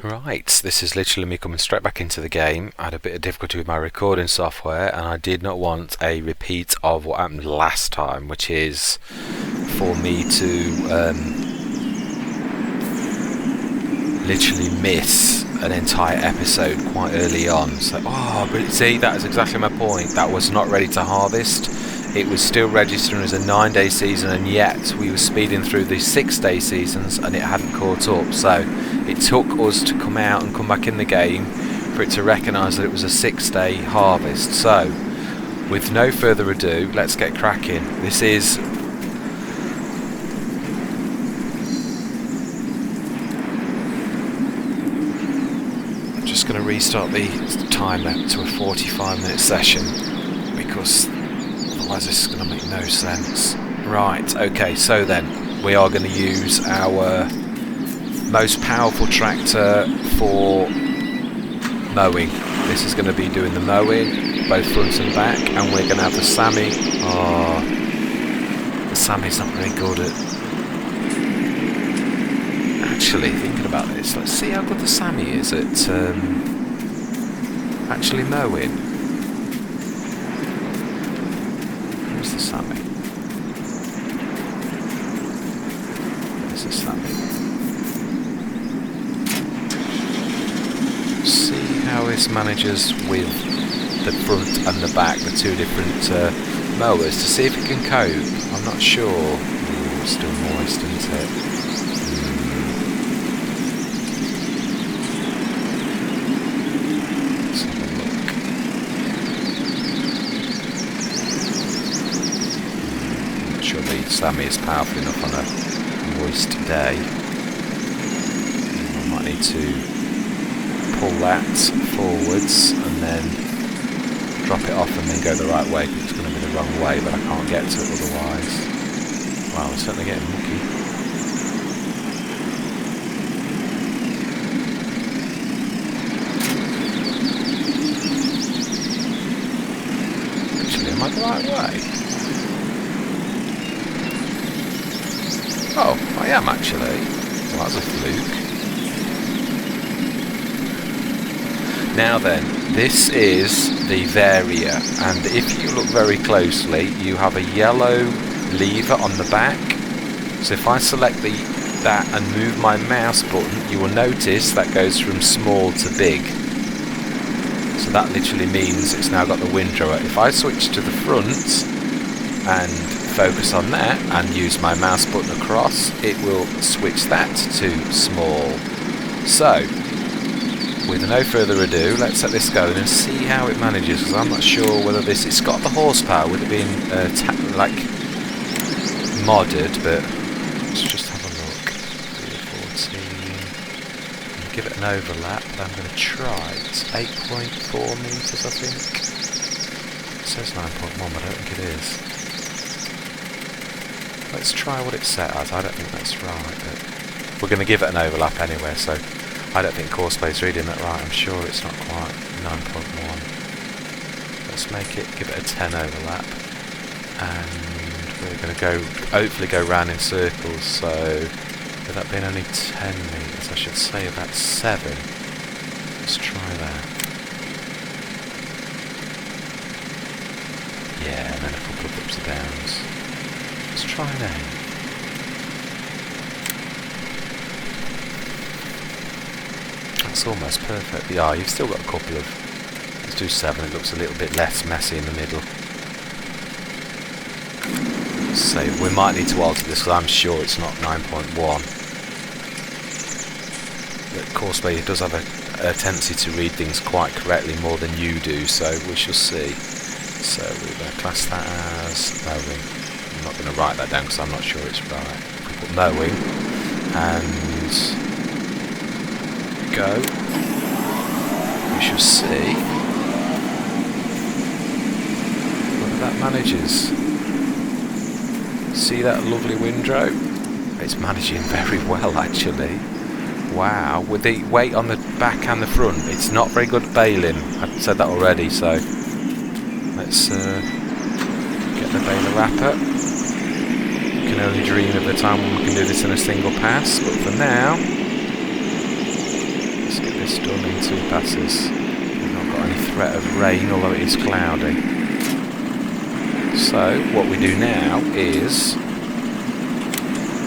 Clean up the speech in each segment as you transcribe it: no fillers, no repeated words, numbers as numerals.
Right, this is literally me coming straight back into the game. I had a bit of difficulty with my recording software, and I did not want a repeat of what happened last time, which is for me to literally miss an entire episode quite early on. So, but see, that is exactly my point. That was not ready to harvest. It was still registering as a 9-day season, and yet we were speeding through the 6-day seasons and it hadn't caught up. So it took us to come out and come back in the game for it to recognise that it was a 6-day harvest. So with no further ado, let's get cracking. This is I'm just going to restart the timer to a 45-minute session because otherwise this is going to make no sense. Right, okay, so then we are going to use our most powerful tractor for mowing. This is going to be doing the mowing, both front and back, and we're going to have the Sammy. The Sammy's not very good at... Actually, thinking about this, let's see how good the Sammy is at actually mowing. Where's the Sammy? There's the Sammy. See how this manages with the front and the back, the two different mowers, to see if it can cope. I'm not sure. Ooh, it's still moist, isn't it? Let's have a look. I'm not sure the Sammy is powerful enough on a moist day. I might need to pull that forwards and then drop it off and then go the right way, because it's going to be the wrong way, but I can't get to it otherwise. Wow, we're certainly getting mucky. Actually, am I the right way? Oh, I am actually. Well, that's a fluke. Now then, this is the Varia, and if you look very closely, you have a yellow lever on the back. So if I select that and move my mouse button, you will notice that goes from small to big. So that literally means it's now got the windrower. If I switch to the front and focus on that and use my mouse button across, it will switch that to small. So with no further ado, let's set this going and see how it manages, because I'm not sure whether it's got the horsepower with it being modded, but let's just have a look. 14. I'll give it an overlap, but I'm going to try. It's 8.4 meters, I think. It says 9.1, but I don't think it is. Let's try what it's set as. I don't think that's right, but we're going to give it an overlap anyway, so I don't think Coursplay's reading that right. I'm sure it's not quite 9.1. Let's give it a 10 overlap, and we're going to hopefully go round in circles. So with that being only 10 meters, I should say about 7. Let's try that. Yeah, and then a couple of ups and downs. Let's try an 8. That's almost perfect. Yeah, you've still got a couple of... Let's do 7. It looks a little bit less messy in the middle. So we might need to alter this, because I'm sure it's not 9.1. But Courseplay does have a tendency to read things quite correctly, more than you do, so we shall see. So we're going to class that as mowing. I'm not going to write that down because I'm not sure it's right. We put mowing and go. We shall see whether that manages. See that lovely windrow? It's managing very well, actually. Wow, with the weight on the back and the front, it's not very good at bailing. I've said that already, so let's get the baler wrapper. You can only dream of the time when we can do this in a single pass, but for now, let's It's done in 2 passes. We've not got any threat of rain, although it is cloudy. So what we do now is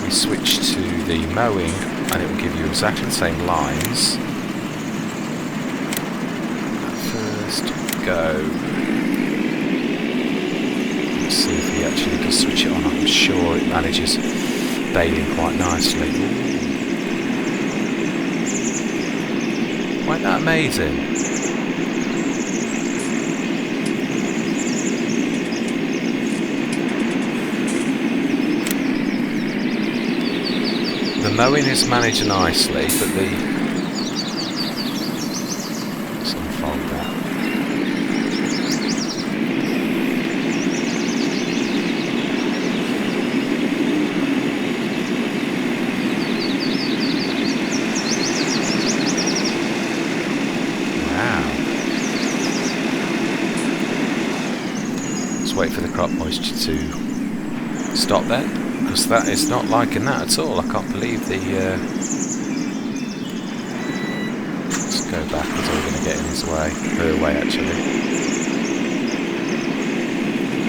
we switch to the mowing, and it will give you exactly the same lines. First go. Let's see if he actually does switch it on. I'm sure it manages baling quite nicely. Isn't that amazing? The mowing is managed nicely, but let's unfold that. Wait for the crop moisture to stop then, because that is not liking that at all. I can't believe the let's go back, because we're going to get in his way, her way actually.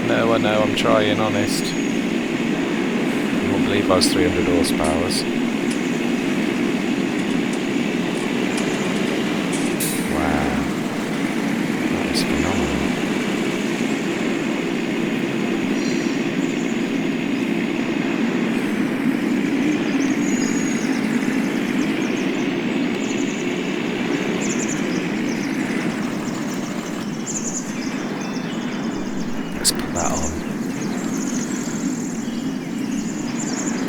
No, I know, I'm trying, honest. You won't believe I was 300 horsepower. Wow, that is phenomenal. That on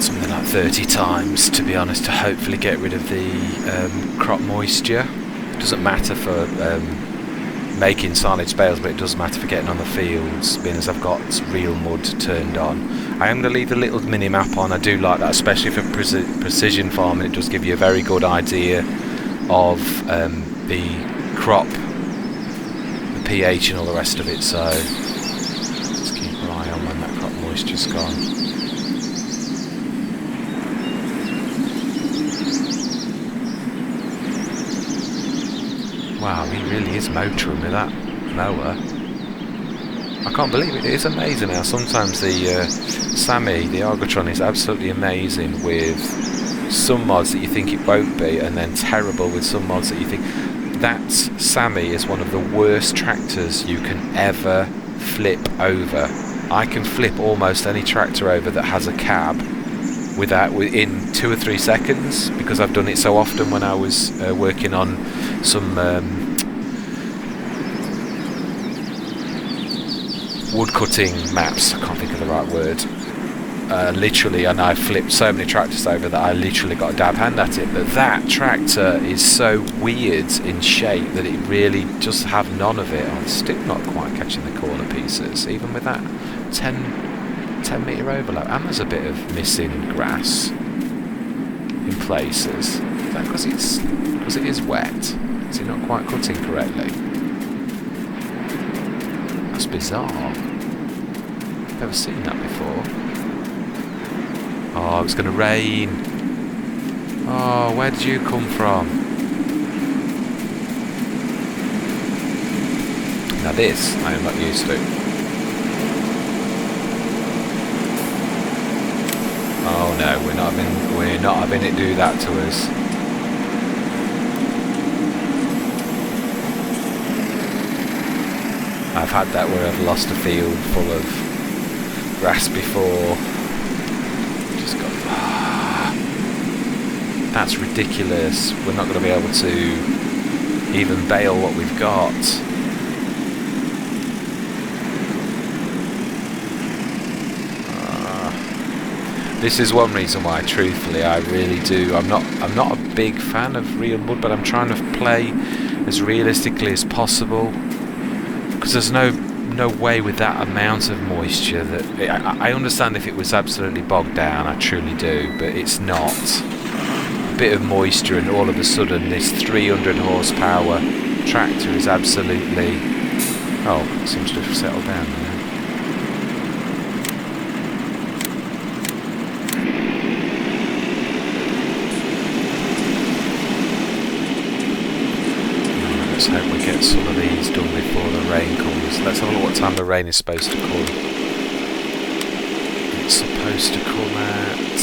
something like 30 times, to be honest, to hopefully get rid of the crop moisture. It doesn't matter for making silage bales, but it does matter for getting on the fields, being as I've got real mud turned on. I am going to leave the little mini map on. I do like that, especially for precision farming. It does give you a very good idea of the crop, the pH and all the rest of it, so moisture's gone. Wow, he really is motoring with that mower. I can't believe it. It is amazing how sometimes the Sammy, the Argotron, is absolutely amazing with some mods that you think it won't be, and then terrible with some mods that you think. That Sammy is one of the worst tractors you can ever flip over. I can flip almost any tractor over that has a cab within 2 or 3 seconds, because I've done it so often when I was working on some wood cutting maps. I can't think of the right word. Literally, and I flipped so many tractors over that I literally got a dab hand at it. But that tractor is so weird in shape that it really just have none of it. I'm still not quite catching the corner pieces, even with that 10 metre overlap. And there's a bit of missing grass in places. Is that because it is wet? Is it not quite cutting correctly? That's bizarre. I've never seen that before. Oh, it's going to rain. Oh, where did you come from? Now this, I am not used to. Oh no, we're not having it do that to us. I've had that where I've lost a field full of grass before. Just got, that's ridiculous. We're not going to be able to even bale what we've got. This is one reason why, truthfully, I really do. I'm not a big fan of real mud, but I'm trying to play as realistically as possible, because there's no way with that amount of moisture that I understand if it was absolutely bogged down. I truly do, but it's not. A bit of moisture, and all of a sudden, this 300 horsepower tractor is absolutely. Oh, it seems to have settled down now. Let's hope we get some of these done before the rain comes. Let's have a look what time the rain is supposed to come. It's supposed to come at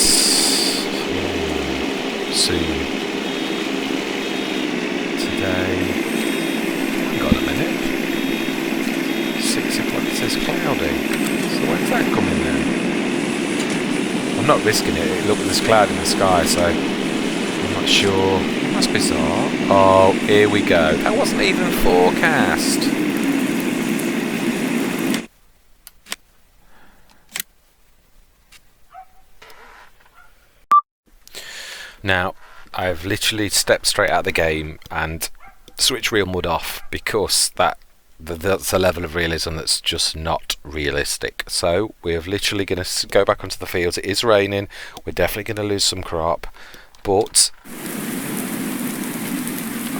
soon. Today, hang on a minute. 6 o'clock, it says cloudy. So when's that coming then? I'm not risking it. Look, there's cloud in the sky, so I'm not sure. That's bizarre. Oh, here we go. That wasn't even forecast. Now, I've literally stepped straight out of the game and switched real mud off because that's a level of realism that's just not realistic. So we're literally going to go back onto the fields. It is raining. We're definitely going to lose some crop, but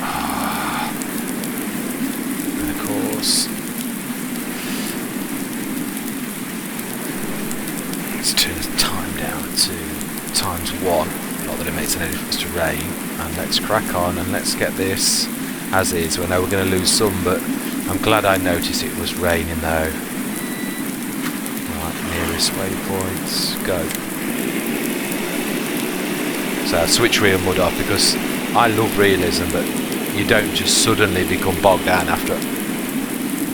and of course let's turn the time down to ×1. Not that it makes any difference to rain, and let's crack on and let's get this as is. I know we're going to lose some, but I'm glad I noticed it was raining though. Right, nearest waypoints, go. So I've switched real mud off because I love realism, but you don't just suddenly become bogged down after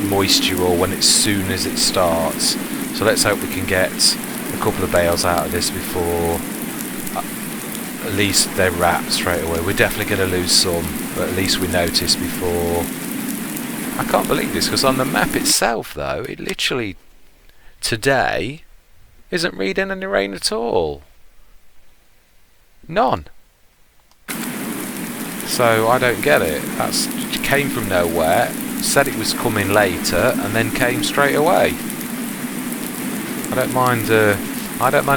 moisture or when it's soon as it starts. So let's hope we can get a couple of bales out of this before at least they're wrapped straight away. We're definitely going to lose some, but at least we notice before. I can't believe this, because on the map itself though, it literally today isn't reading any rain at all. None. So I don't get it. It came from nowhere, said it was coming later, and then came straight away. I don't mind a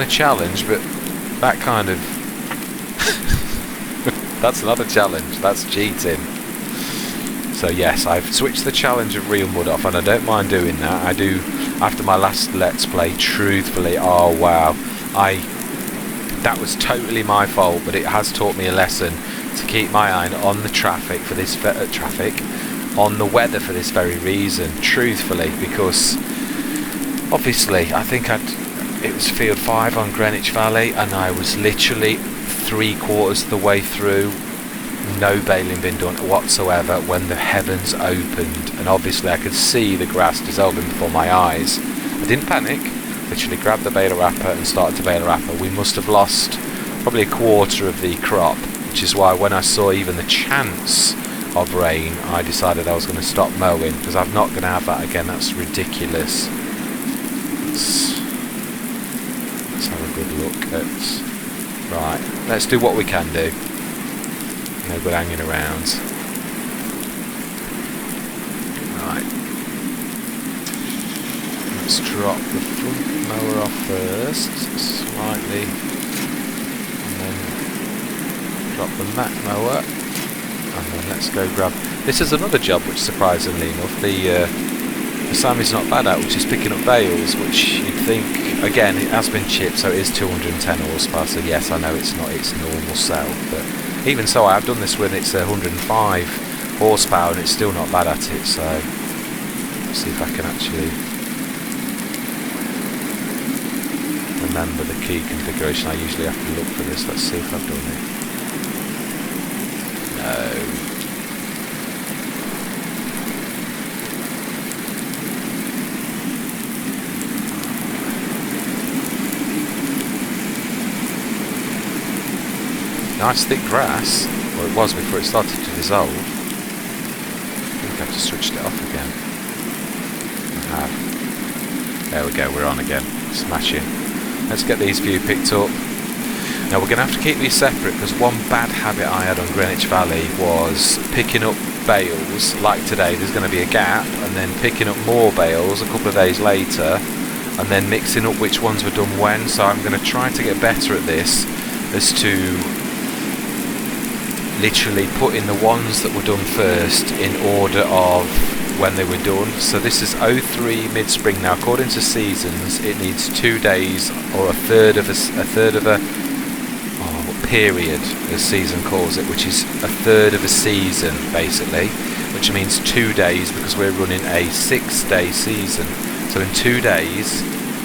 challenge, but that kind of that's not a challenge, that's cheating. So yes, I've switched the challenge of real mud off, and I don't mind doing that. I do, after my last Let's Play, truthfully, oh wow, that was totally my fault, but it has taught me a lesson to keep my eye on the traffic for this on the weather for this very reason, truthfully, because obviously I think it was field 5 on Greenwich Valley, and I was literally 3/4 of the way through, no baling been done whatsoever, when the heavens opened, and obviously I could see the grass dissolving before my eyes. I didn't panic, literally grabbed the baler wrapper and started to baler wrapper. We must have lost probably 1/4 of the crop, which is why when I saw even the chance of rain, I decided I was going to stop mowing, because I'm not going to have that again. That's ridiculous. Let's have a good look at. Right, let's do what we can do. No good hanging around. Right. Let's drop the front mower off first, slightly, and then drop the mat mower, and then let's go grab. This is another job which, surprisingly enough, the Sammy's not bad at, which is picking up bales, which you'd think, again, it has been chipped, so it is 210 horsepower, so yes, I know it's not its normal cell, but even so, I have done this when it's 105 horsepower, and it's still not bad at it, so let's see if I can actually remember the key configuration. I usually have to look for this. Let's see if I've done it. No. Nice thick grass, or it was before it started to dissolve. I think I've just switched it off again. I have. There we go, we're on again. Smashing. Let's get these few picked up. Now we're going to have to keep these separate, because one bad habit I had on Greenwich Valley was picking up bales, like today there's going to be a gap, and then picking up more bales a couple of days later, and then mixing up which ones were done when. So I'm going to try to get better at this, as to literally putting the ones that were done first in order of when they were done. So this is 03 mid-spring. Now according to seasons it needs 2 days, or a third of a period, as season calls it, which is a third of a season basically, which means 2 days because we're running a 6-day season. So in 2 days,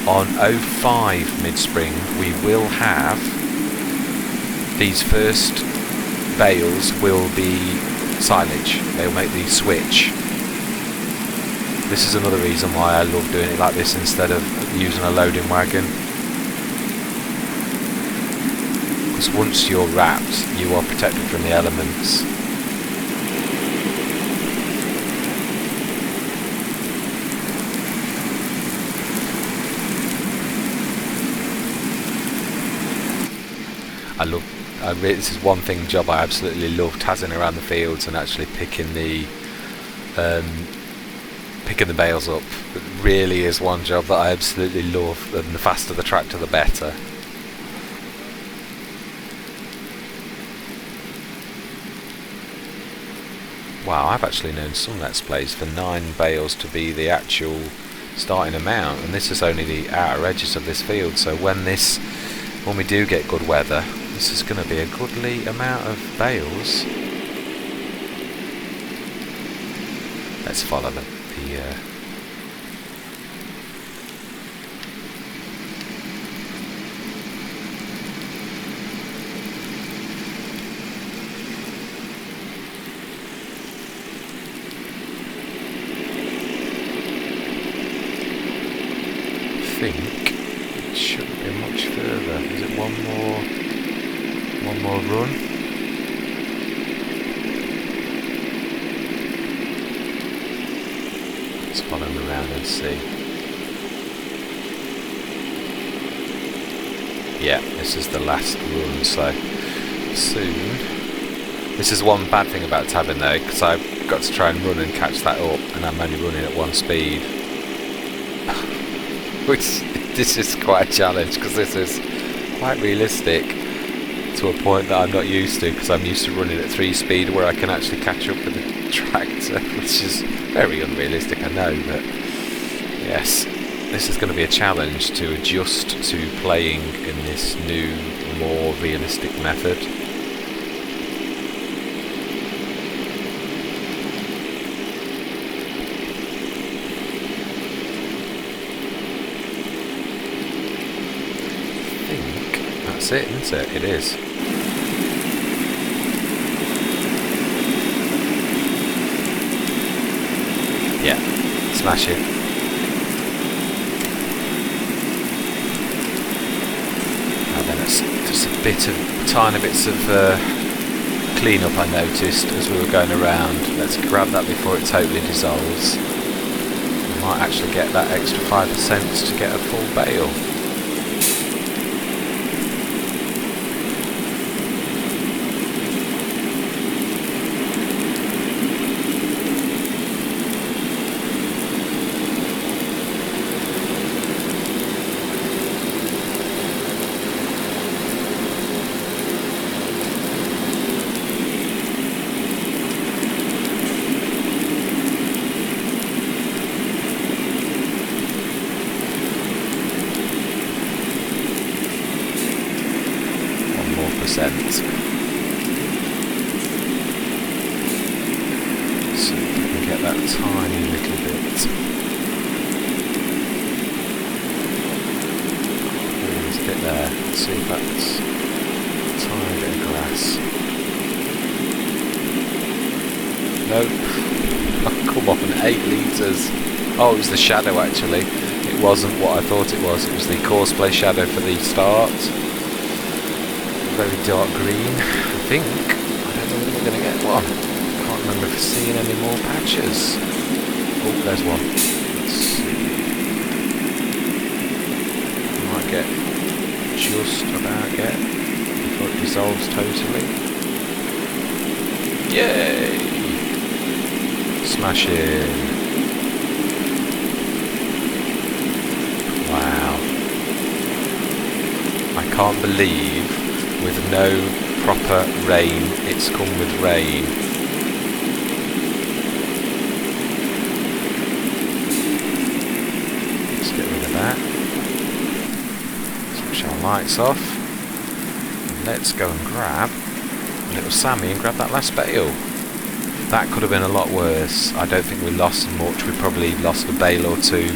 on 05 mid-spring, we will have these first bales will be silage. They'll make the switch. This is another reason why I love doing it like this instead of using a loading wagon. Because once you're wrapped, you are protected from the elements. This is one job I absolutely love, tazzing around the fields and actually picking the bales up. It really is one job that I absolutely love, and the faster the tractor the better. Wow, I've actually known some Let's Plays for 9 bales to be the actual starting amount, and this is only the outer edges of this field, so when we do get good weather, this is going to be a goodly amount of bales. Let's follow the I think it shouldn't be much further. Is it one more run? Let's follow them around and see. Yeah, this is the last run, so soon. This is one bad thing about tabbing though, because I've got to try and run and catch that up, and I'm only running at 1 speed. Which, this is quite a challenge, because this is quite realistic to a point that I'm not used to, because I'm used to running at 3 speed where I can actually catch up with the tractor, which is very unrealistic, I know, but yes, this is going to be a challenge to adjust to playing in this new, more realistic method. That's it, isn't it? It is. Yeah, smash it. And then it's just a bit of, tiny bits of clean up I noticed as we were going around. Let's grab that before it totally dissolves. We might actually get that extra 5% to get a full bale. So we can get that tiny little bit. There's a bit there. Let's see if that's a tiny bit of grass. Nope. Oh, come on, 8 litres. Oh, it was the shadow actually. It wasn't what I thought it was. It was the courseplay shadow for the start. Very dark green, I think. I don't know when we're going to get one. Can't remember if seeing any more patches. Oh, there's one. Let's see. Might get just about get before it dissolves totally. Yay! Smash in. Wow. I can't believe with no proper rain, it's come with rain. Let's get rid of that. Switch our lights off. And let's go and grab little Sammy and grab that last bale. that could have been a lot worse. I don't think we lost much. We probably lost a bale or two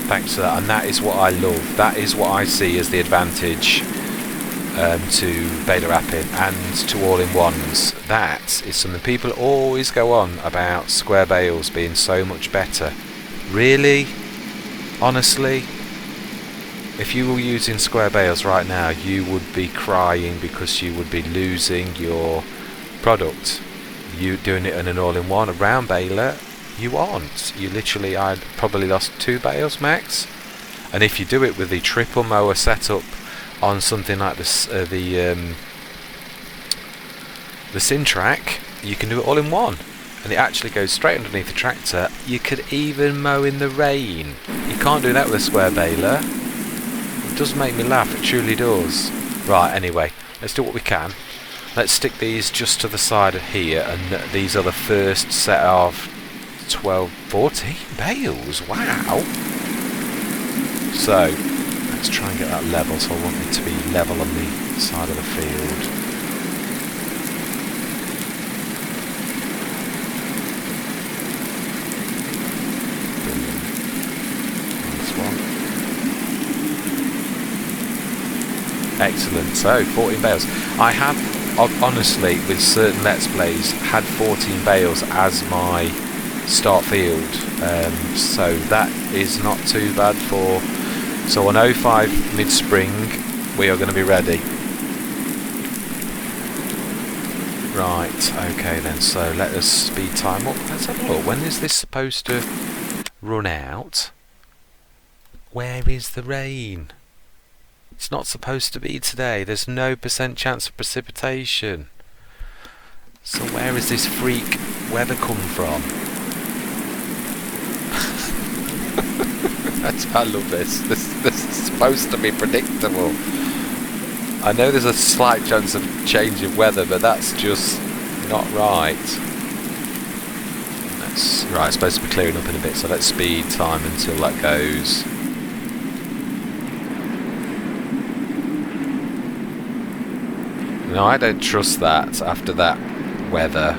thanks to that, and that is what I love. That is what I see as the advantage to baler wrapping and to all-in-ones. That is something people always go on about, square bales being so much better. Really? Honestly? If you were using square bales right now, you would be crying because you would be losing your product. You doing it in an all-in-one, a round baler, you aren't. You literally, I'd probably lost 2 bales max. And if you do it with the triple mower setup on something like this, the Sintrac, you can do it all in one, and it actually goes straight underneath the tractor. You could even mow in the rain. You can't do that with a square baler. It does make me laugh, it truly does. Right, anyway, let's do what we can. Let's stick these just to the side of here, and these are the first set of 12, 14 bales. Wow. So let's try and get that level. So I want it to be level on the side of the field. Nice one. Excellent. So 14 bales. I have honestly, with certain Let's Plays, had 14 bales as my start field, so that is not too bad for. So on 05 mid-spring we are going to be ready. Right, okay then, so let us speed time up. Let's have a look. When is this supposed to run out? Where is the rain? It's not supposed to be today. There's no % chance of precipitation. So where is this freak weather come from? I love this. This is supposed to be predictable. I know there's a slight chance of change of weather, but that's just not right. Right, it's supposed to be clearing up in a bit, so let's speed time until that goes. No, I don't trust that after that weather.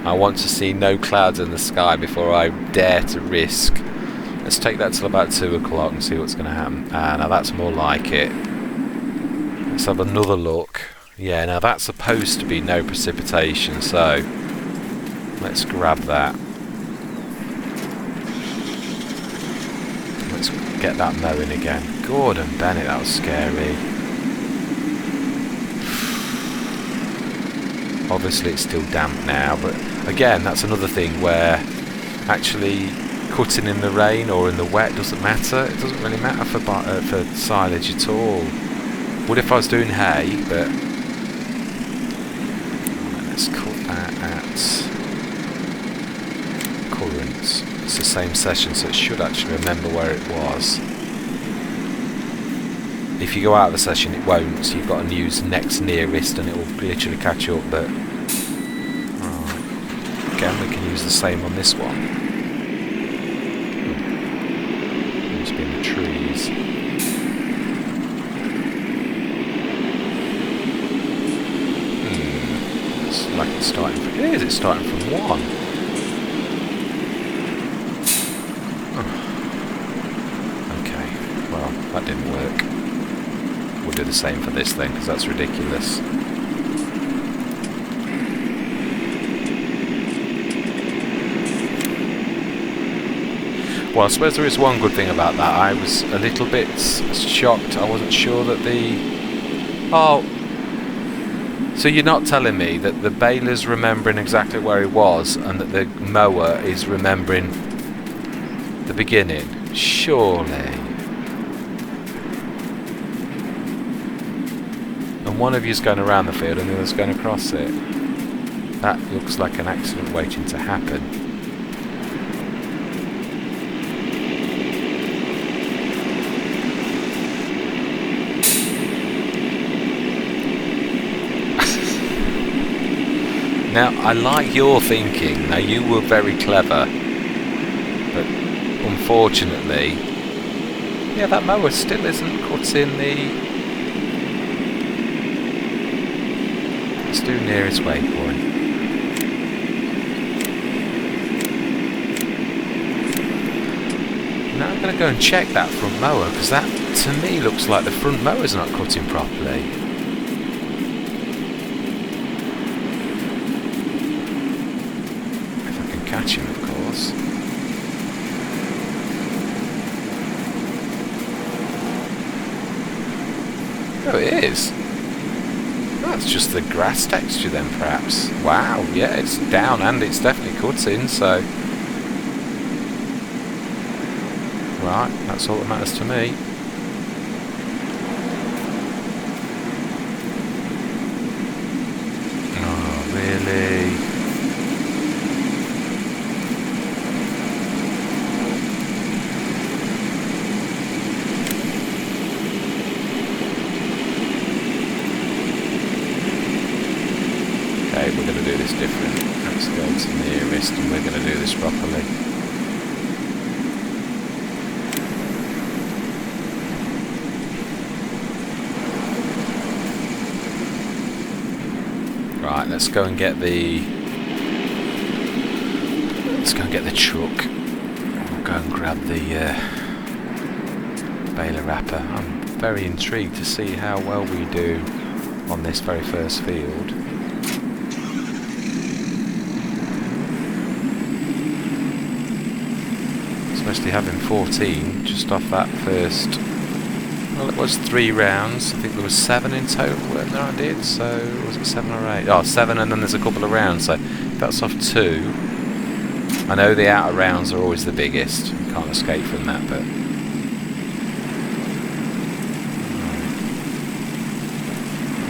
I want to see no clouds in the sky before I dare to risk. Let's take that till about 2 o'clock and see what's going to happen. Now that's more like it. Let's have another look. Yeah, now that's supposed to be no precipitation, so let's grab that. Let's get that mowing again. Gordon Bennett, that was scary. Obviously it's still damp now, but again, that's another thing where actually cutting in the rain or in the wet doesn't matter. It doesn't really matter for silage at all. Would if I was doing hay, but let's cut that at current. It's the same session, so it should actually remember where it was. If you go out of the session, it won't, so you've got to use next nearest and it will literally catch up. But again, we can use the same on this one. Must be in the trees. It's like it's starting from. It is, it's starting from 1. Okay, well, that didn't work. We'll do the same for this then, because that's ridiculous. Well, I suppose there is one good thing about that. I was a little bit shocked. I wasn't sure that the... Oh, so you're not telling me that the baler's remembering exactly where he was and that the mower is remembering the beginning? Surely. And one of you's going around the field and the other's going across it. That looks like an accident waiting to happen. Now, I like your thinking. Now, you were very clever. But, unfortunately... Yeah, that mower still isn't cutting the... Let's do nearest waypoint. go and check that front mower, because that to me looks like the front mower's not cutting properly. If I can catch him, of course. Oh, it is. That's just the grass texture then, perhaps. Wow, yeah, it's down and it's definitely cutting, so... Right, that's all that matters to me. Oh, really? Okay, we're going to do this different. Let's go to the nearest and we're going to do this properly. Right, let's go and get the truck. We'll go and grab the baler wrapper. I'm very intrigued to see how well we do on this very first field. Especially having 14 just off that first. Well, it was 3 rounds. I think there was 7 in total, weren't there? I did. So was it 7 or 8? Oh, 7, and then there's a couple of rounds. So that's off 2. I know the outer rounds are always the biggest. You can't escape from that, but.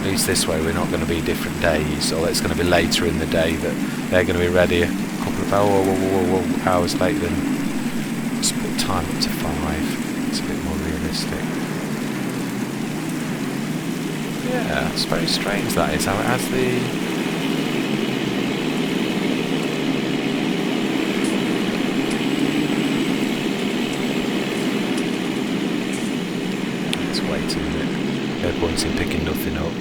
At least this way we're not going to be different days, or it's going to be later in the day that they're going to be ready a couple of hours later than. Let's put time up to 5. It's a bit more realistic. Yeah, it's very strange that is how it has the... Let's wait a minute. No point in picking nothing up.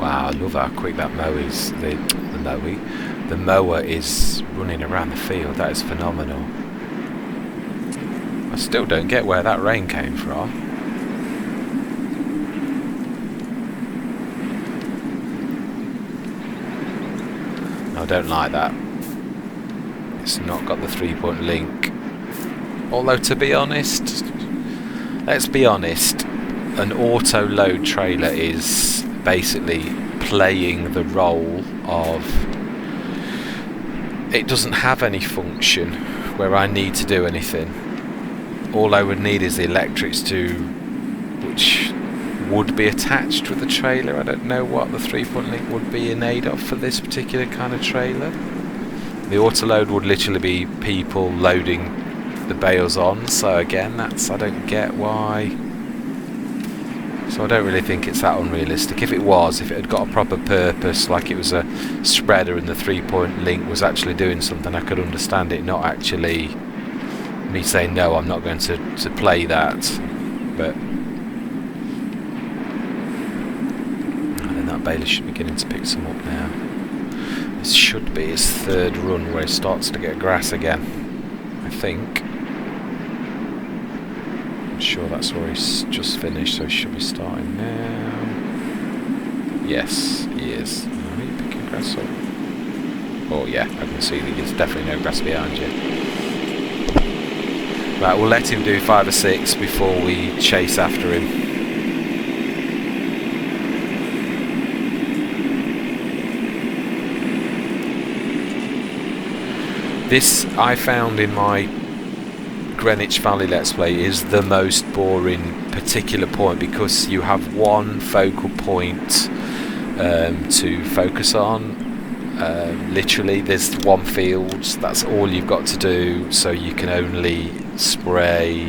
Wow, I love how quick that mower is. The mower is running around the field. That is phenomenal. I still don't get where that rain came from. I don't like that. It's not got the 3-point link. Although, to be honest, let's be honest, an auto load trailer is basically playing the role of, it doesn't have any function where I need to do anything. All I would need is the electrics which would be attached with the trailer. I don't know what the 3-point link would be in aid of for this particular kind of trailer. The auto load would literally be people loading the bales on, so again, I don't get why. So I don't really think it's that unrealistic. If it had got a proper purpose, like it was a spreader and the 3-point link was actually doing something, I could understand it not actually me saying no, I'm not going to play that. But I think that baler should be beginning to pick some up now. This should be his 3rd run where he starts to get grass again, I think. I'm sure that's where he's just finished, so he should be starting now. Yes, he is. Are you picking grass up? Oh yeah, I can see that there's definitely no grass behind you. Right, we'll let him do 5 or 6 before we chase after him. This, I found in my Greenwich Valley Let's Play, is the most boring particular point because you have one focal point to focus on. Literally there's one field, that's all you've got to do, so you can only spray.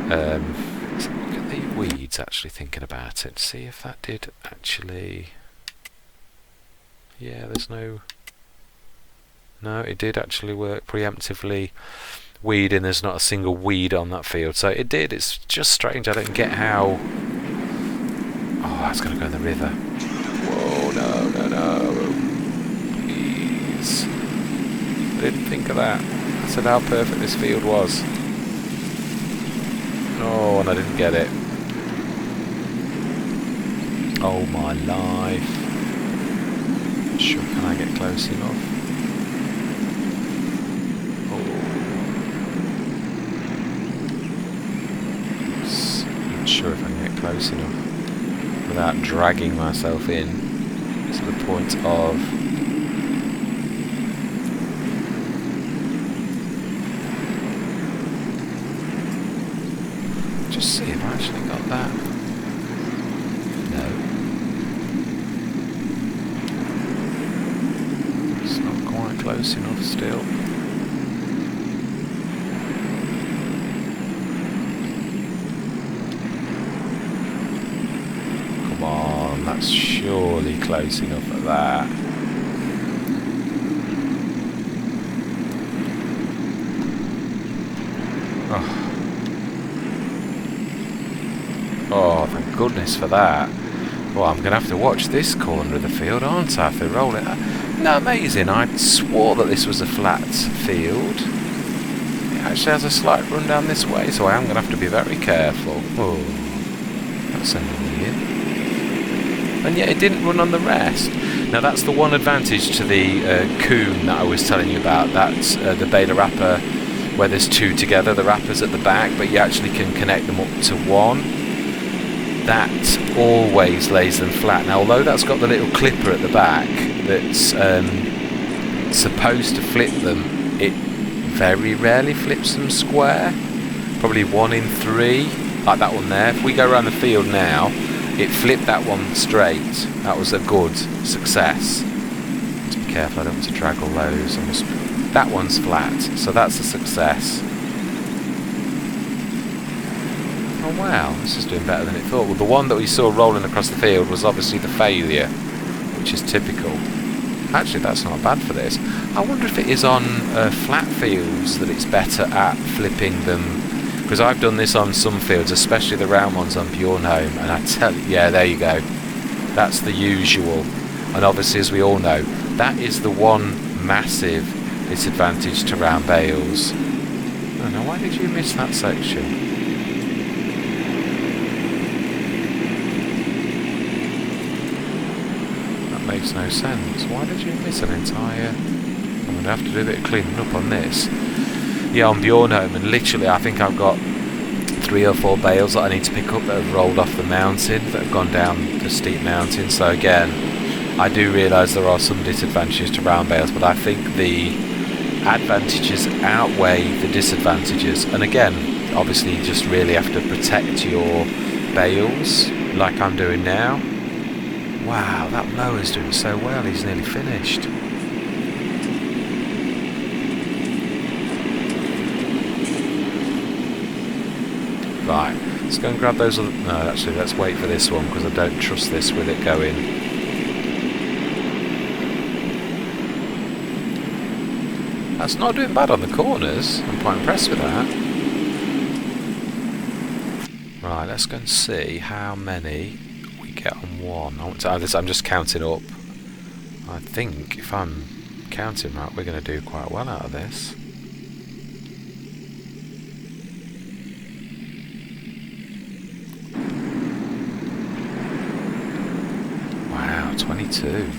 Let's look at the weeds, actually thinking about it, see if that did actually. Yeah, there's no, it did actually work preemptively weeding. There's not a single weed on that field, so it did. It's just strange. I don't get how. Oh, it's going to go in the river. Whoa, no. Please. I didn't think of that. I said how perfect this field was. Oh, and I didn't get it. Oh my life. Sure, can I get close enough? Oh. Not sure if I can get close enough without dragging myself in to the point of... Just see if I actually got that. No. It's not quite close enough still. Come on, that's surely close enough at that. Oh, thank goodness for that. Well, I'm going to have to watch this corner of the field, aren't I, if they roll it? No, amazing. I swore that this was a flat field. It actually has a slight run down this way, so I am going to have to be very careful. Oh, that's annoying. And yet it didn't run on the rest. Now, that's the one advantage to the coon that I was telling you about. That's the beta wrapper, where there's two together, the wrappers at the back, but you actually can connect them up to one. That always lays them flat. Now, although that's got the little clipper at the back that's supposed to flip them, it very rarely flips them square. Probably 1 in 3, like that one there. If we go around the field now, it flipped that one straight. That was a good success. Just be careful, I don't want to drag all those. That one's flat, so that's a success. Oh wow, this is doing better than it thought. Well, the one that we saw rolling across the field was obviously the failure, which is typical. Actually, that's not bad for this. I wonder if it is on flat fields that it's better at flipping them, because I've done this on some fields, especially the round ones on Bjornholm, and I tell you, yeah, there you go. That's the usual. And obviously, as we all know, that is the one massive disadvantage to round bales. Oh, now why did you miss that section? Makes no sense. Why did you miss an entire... I'm going to have to do a bit of cleaning up on this. Yeah, on Bjornholm, and literally I think I've got 3 or 4 bales that I need to pick up that have rolled off the mountain, that have gone down the steep mountain. So again, I do realise there are some disadvantages to round bales, but I think the advantages outweigh the disadvantages. And again, obviously you just really have to protect your bales, like I'm doing now. Wow, that mower's doing so well, he's nearly finished. Right, let's go and grab those other... No, actually, let's wait for this one, because I don't trust this with it going. That's not doing bad on the corners. I'm quite impressed with that. Right, let's go and see how many... get on one. I'm just counting up. I think if I'm counting right, we're going to do quite well out of this. Wow, 22.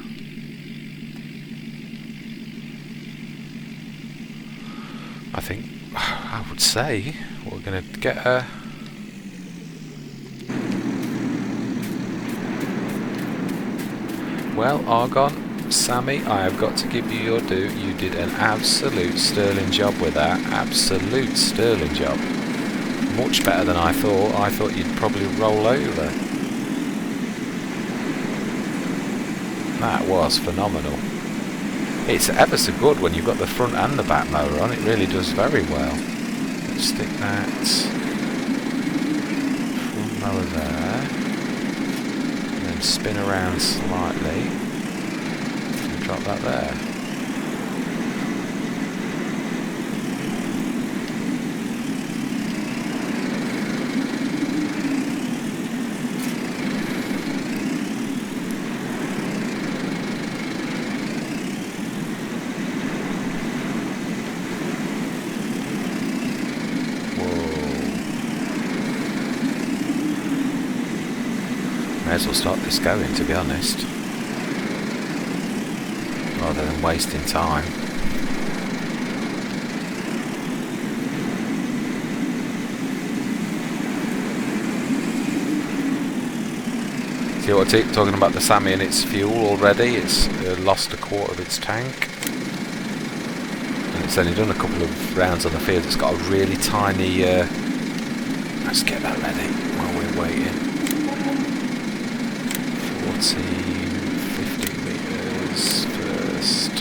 I think I would say we're going to get a... Well, Argon, Sammy, I have got to give you your due. You did an absolute sterling job with that. Absolute sterling job. Much better than I thought. I thought you'd probably roll over. That was phenomenal. It's ever so good when you've got the front and the back mower on. It really does very well. Let's stick that front mower there. Spin around slightly and drop that there. May as well start this going, to be honest, rather than wasting time. See what I'm talking about, the Sammy and its fuel already. It's lost a quarter of its tank. And it's only done a couple of rounds on the field. It's got a really tiny... let's get that ready while we're waiting. 14, 50 metres first.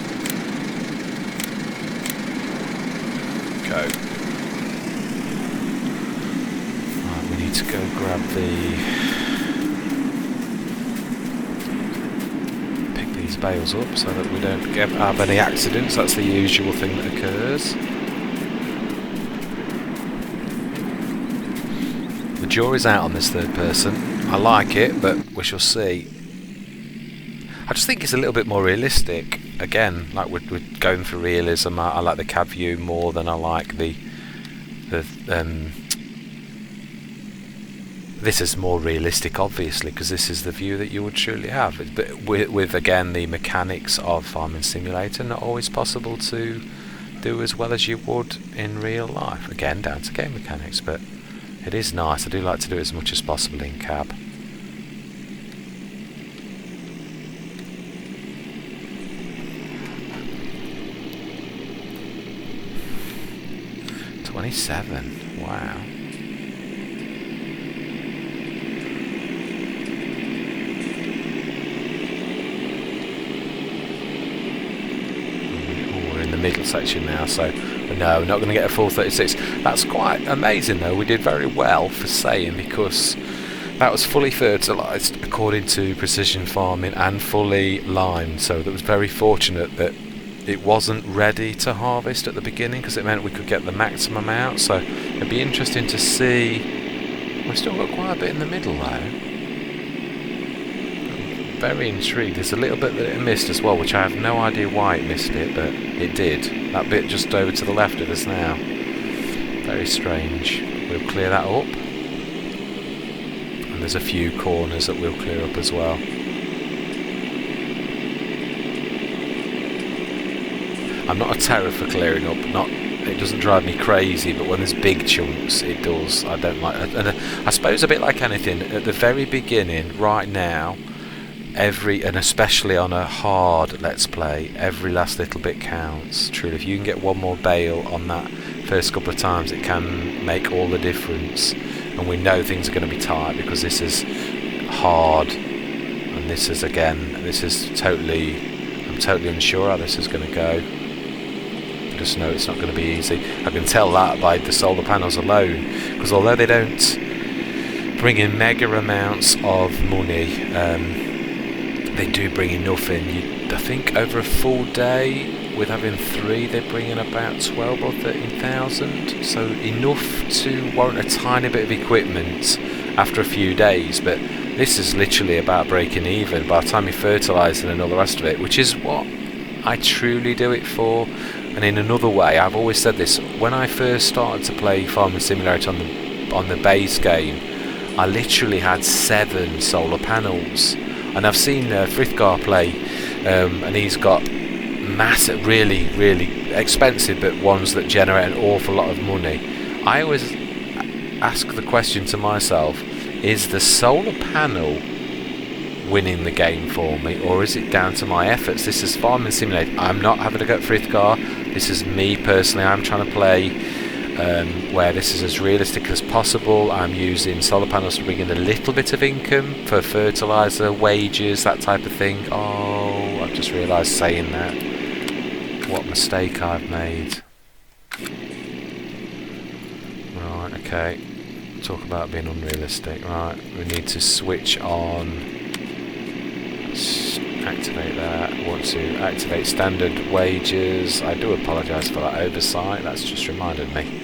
Go. Right, we need to go grab pick these bales up so that we don't have any accidents. That's the usual thing that occurs. The jury's out on this third person. I like it, but we shall see. I just think it's a little bit more realistic. Again, like we're going for realism. I like the cab view more than I like the this is more realistic, obviously, because this is the view that you would truly have. But with again the mechanics of Farming Simulator, not always possible to do as well as you would in real life. Again, down to game mechanics, but it is nice. I do like to do it as much as possible in cab. $27. Wow. We're in the middle section now, so no, we're not going to get a full 36. That's quite amazing, though. We did very well for saying, because that was fully fertilised according to Precision Farming and fully limed, so that was very fortunate that it wasn't ready to harvest at the beginning, because it meant we could get the maximum out. So it'd be interesting to see. We've still got quite a bit in the middle though. I'm very intrigued. There's a little bit that it missed as well, which I have no idea why it missed it, but it did. That bit just over to the left of us now. Very strange. We'll clear that up. And there's a few corners that we'll clear up as well. I'm not a terror for clearing up. It doesn't drive me crazy, but when there's big chunks, it does. I don't like it. And I suppose a bit like anything, at the very beginning, right now, and especially on a hard Let's Play, every last little bit counts. Truly, if you can get one more bale on that first couple of times, it can make all the difference. And we know things are going to be tight because this is hard, and this is totally. I'm totally unsure how this is going to go. Just know it's not going to be easy. I can tell that by the solar panels alone, because although they don't bring in mega amounts of money, they do bring enough in. I think over a full day, with having 3, they bring in about 12 or 13,000. So enough to warrant a tiny bit of equipment after a few days. But this is literally about breaking even by the time you fertilise and all the rest of it, which is what I truly do it for. And in another way, I've always said this, when I first started to play Farming Simulator on the base game, I literally had 7 solar panels. And I've seen Frithgar play, and he's got massive, really, really expensive, but ones that generate an awful lot of money. I always ask the question to myself, is the solar panel winning the game for me, or is it down to my efforts? This is Farming Simulator. I'm not having a go at Frithgar. This is me personally. I'm trying to play where this is as realistic as possible. I'm using solar panels to bring in a little bit of income for fertiliser, wages, that type of thing. Oh, I've just realised saying that. What mistake I've made. Right, okay. Talk about being unrealistic. Right, we need to switch on. Let's activate that. I want to activate standard wages. I do apologise for that oversight. That's just reminded me.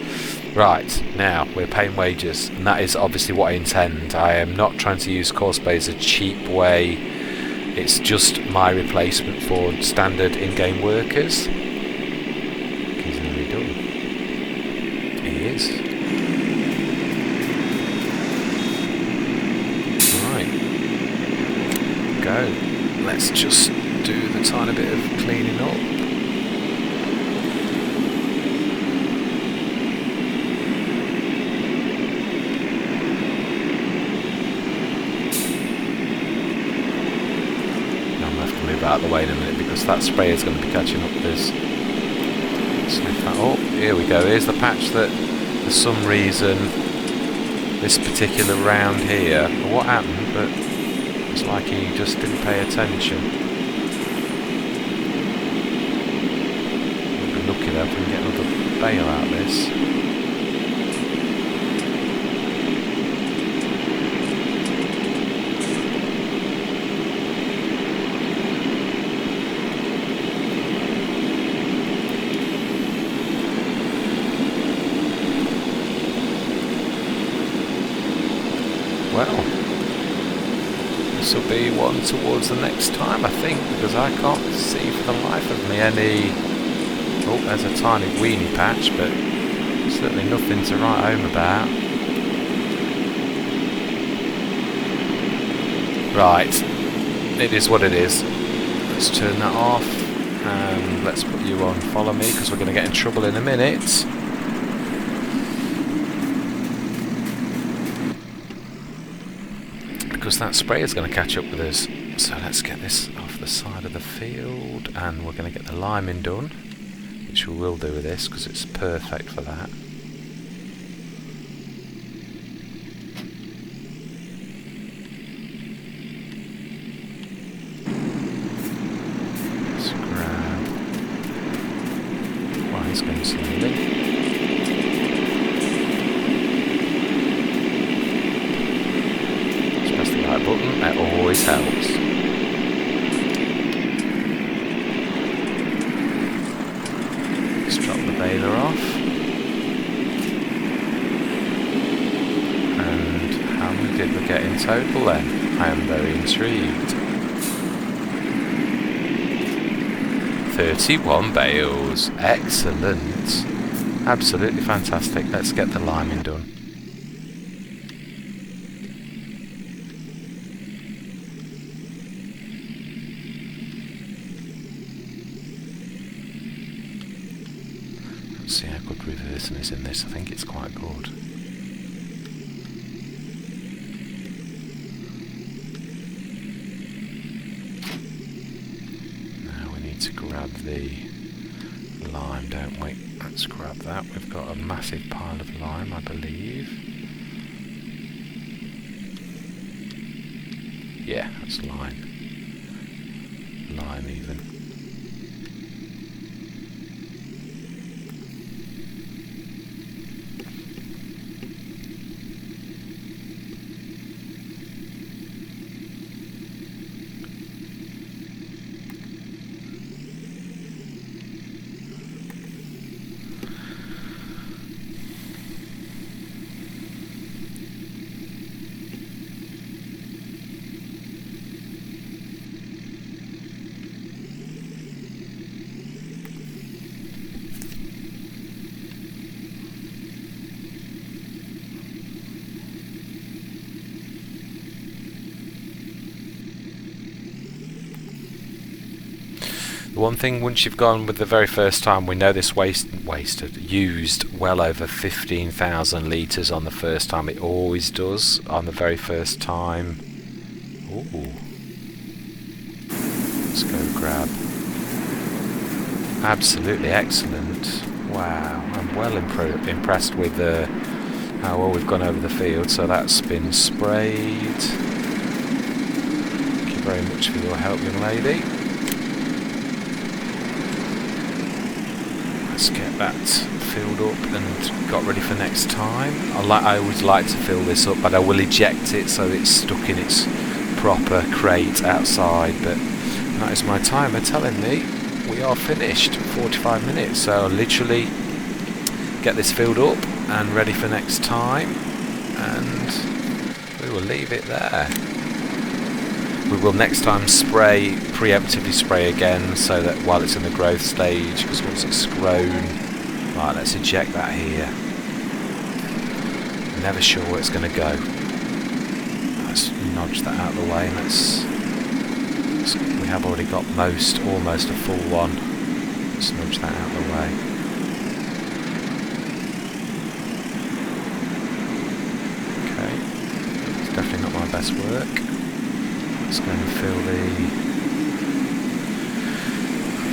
Right, now we're paying wages, and that is obviously what I intend. I am not trying to use course pay as a cheap way. It's just my replacement for standard in-game workers. He's nearly done. He is. Right. let's just do the tiny bit of cleaning up. Move out of the way in a minute because that spray is going to be catching up with this. Sniff that up. Here we go. Here's the patch that for some reason this particular round here, what happened, but it's like he just didn't pay attention. We'll be looking at if we can get another bale out of this. Well, this will be one towards the next time, I think, because I can't see for the life of me any... Oh, there's a tiny weeny patch, but certainly nothing to write home about. Right, it is what it is. Let's turn that off, and let's put you on follow me, because we're going to get in trouble in a minute. Because that spray is going to catch up with us. So let's get this off the side of the field, and we're going to get the liming done, which we will do with this because it's perfect for that. Let's grab... Well, he's going slowly. Button, that always helps. Let's drop the baler off. And how many did we get in total then? I am very intrigued. 31 bales. Excellent. Absolutely fantastic. Let's get the liming done. See how good reversing is in this. I think it's quite good. Now we need to grab the lime, don't we? Let's grab that. We've got a massive pile of lime, I believe. Yeah, that's lime. Lime even. The one thing, once you've gone with the very first time, we know this used well over 15,000 litres on the first time. It always does on the very first time. Ooh. Let's go grab. Absolutely excellent. Wow, I'm well impressed with how well we've gone over the field. So that's been sprayed. Thank you very much for your help, young lady. Let's get that filled up and got ready for next time. I always like to fill this up, but I will eject it so it's stuck in its proper crate outside. But that is my timer telling me we are finished. 45 minutes. So I'll literally get this filled up and ready for next time, and we will leave it there. We will next time preemptively spray again, so that while it's in the growth stage, because once it's grown, right, let's eject that here. Never sure where it's going to go. Let's nudge that out of the way, and let's We have already got almost a full one. Smudge that out of the way. Okay, it's definitely not my best work. Let's go and fill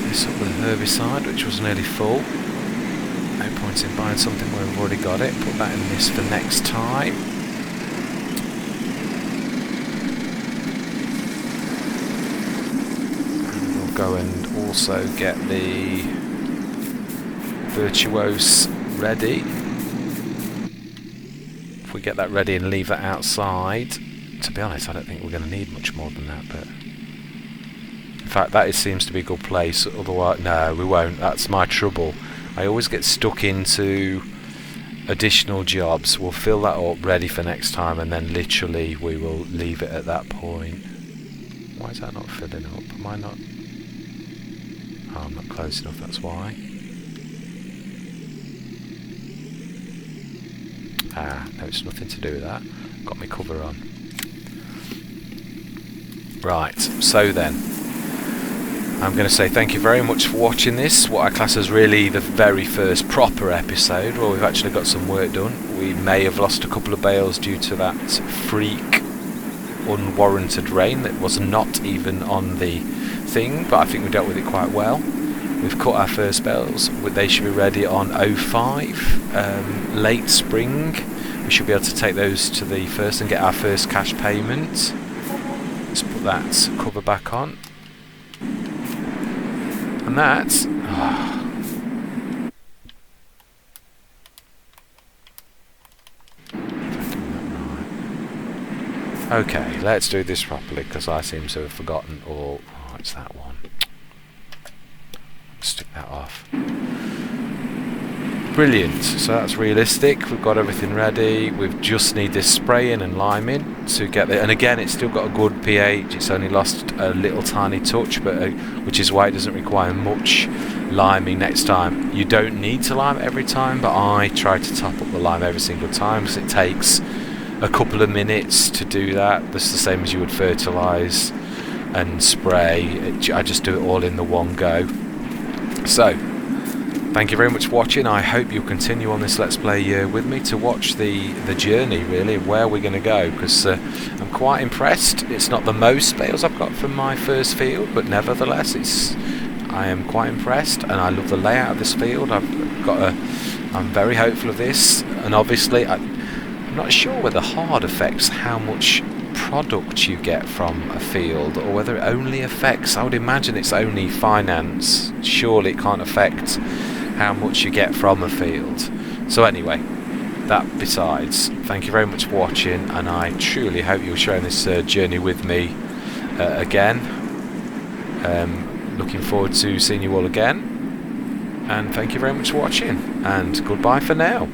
this up with herbicide, which was nearly full. No point in buying something where we've already got it. Put that in this for next time. And we'll go and also get the Virtuose ready. If we get that ready and leave that outside, to be honest, I don't think we're going to need much more than that, but in fact that seems to be a good place. Otherwise, no, we won't. That's my trouble. I always get stuck into additional jobs. We'll fill that up ready for next time, and then literally we will leave it at that point. Why is that not filling up? Am I not? Oh, I'm not close enough, that's why. Ah, no, it's nothing to do with that. Got my cover on. Right, so then, I'm going to say thank you very much for watching this, what I class as really the very first proper episode where we've actually got some work done. We may have lost a couple of bales due to that freak unwarranted rain that was not even on the thing, but I think we dealt with it quite well. We've cut our first bales. They should be ready on 05, late spring. We should be able to take those to the first and get our first cash payment. Let's put that cover back on. And that's... Okay, let's do this properly, because I seem to have forgotten all... Oh, it's that one. Stick that off. Brilliant, so that's realistic. We've got everything ready. We just need this spraying and liming to get there. And again, it's still got a good pH. It's only lost a little tiny touch, but which is why it doesn't require much liming next time. You don't need to lime every time, but I try to top up the lime every single time because it takes a couple of minutes to do that. That's the same as you would fertilise and spray. I just do it all in the one go. So, thank you very much for watching. I hope you'll continue on this Let's Play with me to watch the journey, really, of where we're going to go, because I'm quite impressed. It's not the most bales I've got from my first field, but nevertheless, I am quite impressed, and I love the layout of this field. I'm very hopeful of this, and obviously, I'm not sure whether hard affects how much product you get from a field, or whether it only affects, I would imagine it's only finance. Surely it can't affect how much you get from a field. So anyway, that besides, thank you very much for watching, and I truly hope you're sharing this journey with me again. Looking forward to seeing you all again, and thank you very much for watching, and goodbye for now.